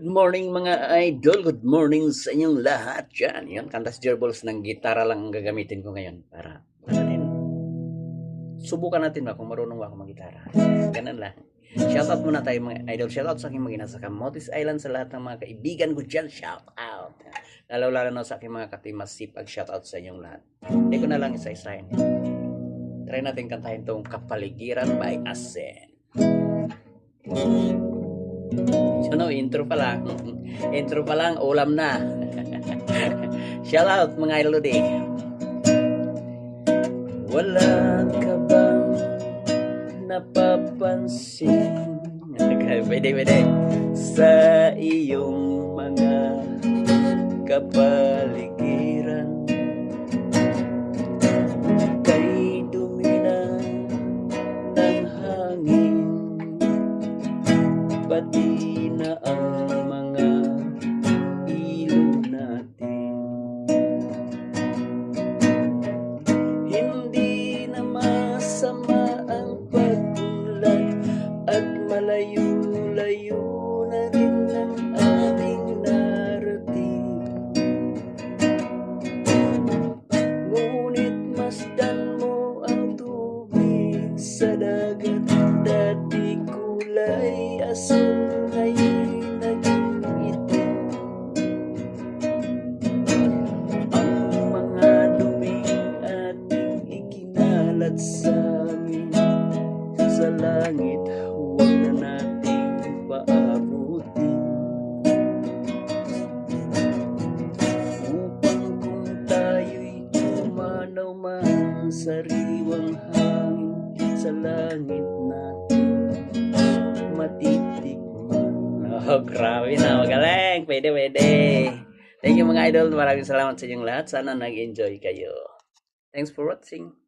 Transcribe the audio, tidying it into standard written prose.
morning mga idol, good morning sa inyong lahat dyan. Yan, Kantas Gerbols ng gitara lang ang gagamitin ko ngayon para natin. Subukan natin ba kung marunong ba ako mag-gitara. Ganun lang. Shoutout muna tayo mga idol. Shoutout sa aking mga nasa Camotes Island, sa lahat ng mga kaibigan ko dyan. Shoutout. Lalo na sa aking mga katimasipag. Shoutout sa inyong lahat. Hindi ko na lang isa-isahin. Try natin kantahin tong Kapaligiran by Asen. So no, intro pa lang. Intro pa lang, ulam na. Shout out mga idol day. Wala ka bang napapansin? Pwede. Sa iyong mga kapaligiran, kay dumi na ng hangin, pati na ang mga ilong natin. Hindi na masama ang pag-ulan at malayo-layo na rin ang ating narating. Ngunit masdan mo ang tubig sa dagat, dati kulay asul, ngayon naging itim. Ang mga duming ating ikinalat sa amin, sa langit huwag na nating paabutin. Upang kung tayo'y tumanaw man, sariwang hangin sa langit natin matitikman. Oh, grabe na, magaling. Pwede. Thank you mga idol. Maraming salamat sa inyong lahat. Sana nag-enjoy kayo. Thanks for watching.